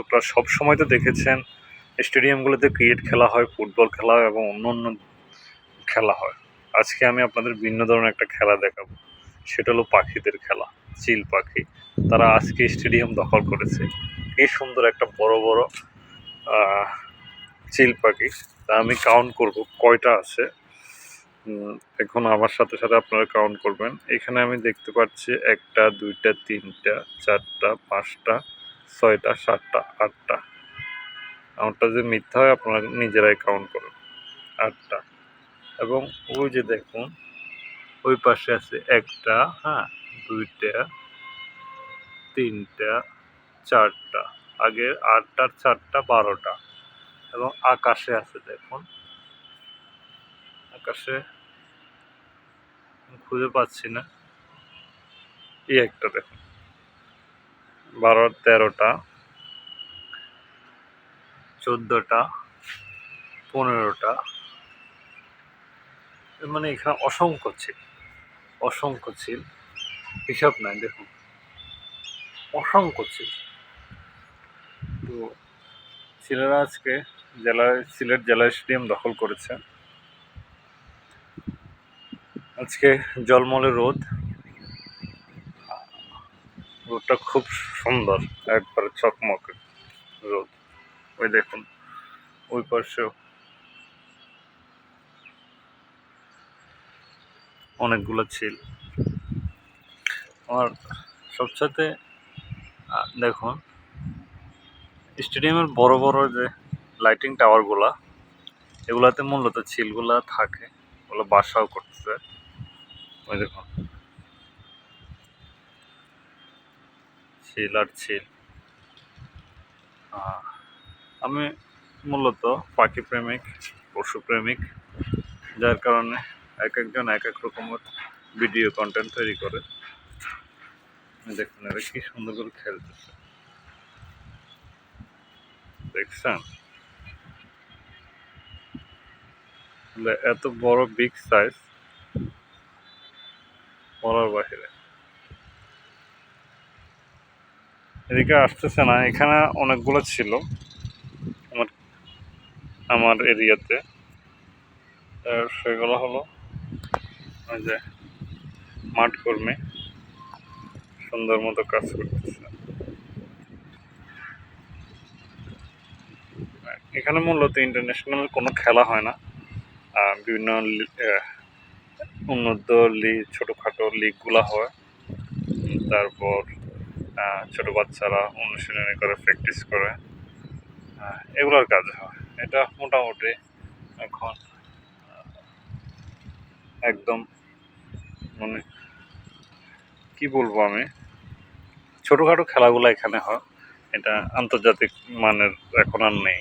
দর্শকরা সবসময় তো দেখেছেন স্টেডিয়ামগুলোতে ক্রিকেট খেলা হয়, ফুটবল খেলা হয় এবং অন্য খেলা হয়। আজকে আমি আপনাদের ভিন্ন ধরনের একটা খেলা দেখাবো, সেটা হলো পাখিদের খেলা। চিল পাখি তারা আজকে স্টেডিয়াম দখল করেছে। কি সুন্দর একটা বড় বড় চিল পাখি, তা আমি কাউন্ট করব কয়টা আছে। এখন আমার সাথে সাথে আপনারা কাউন্ট করবেন। এখানে আমি দেখতে পাচ্ছি 1টা 2টা 3টা 4টা 5টা 6টা 7টা 8টা। কাউন্টটা যদি মিথ্যা হয় আপনারা নিজেরাই কাউন্ট করুন। 8টা। এবং ওই যে দেখুন ওই পাশে আছে 1টা, হ্যাঁ, 2টা 3টা 4টা। আগে 8টার 4টা 12টা। এবং আকাশে আছে দেখুন, আকাশে খুঁজে পাচ্ছি না, এই একটা দেখুন 12 13টা 14টা 15টা। মানে এখানে অসংখ্য ছিল, হিসাব নাই, দেখুন অসংখ্য ছিল। তো ছেলেরা আজকে সিলেট জেলা স্টেডিয়াম দখল করেছে। আজকে জলমলে রোদটা খুব সুন্দর, একবারে চকমকে রোদ। ওই দেখুন ওই পাশেও অনেকগুলো ছিল। আর সবসাথে দেখুন স্টেডিয়ামের বড় বড় যে লাইটিং টাওয়ারগুলা, এগুলাতে মূলত চিলগুলা থাকে, ওগুলো বাসাও করতেছে। ওই দেখুন চিল আর চিল। আমি মূলত পাখি প্রেমিক, পশু প্রেমিক, যার কারণে এক একজন এক এক রকমের ভিডিও কন্টেন্ট তৈরি করে। দেখুন এরা কি সুন্দর করে খেলতেছে, দেখছেন? এত বড় বিগ সাইজ বলার বাহিরে। এদিকে আসতেছে না, এখানে অনেকগুলো ছিল আমার এরিয়াতে। সেগুলো হলো ওই যে মাঠ কর্মী সুন্দর মতো কাজ করতেছে। এখানে মূলত ইন্টারন্যাশনাল কোনো খেলা হয় না, বিভিন্ন উন্নত ছোটোখাটো লিগগুলো হয়। তারপর ছোট বাচ্চারা অনুশীলনী করে, প্র্যাকটিস করে, এগুলোর কাজ হয়। এটা মোটামুটি এখন একদম মানে কি বলবো আমি, ছোটোখাটো খেলাগুলো এখানে হয়, এটা আন্তর্জাতিক মানের এখন আর নেই।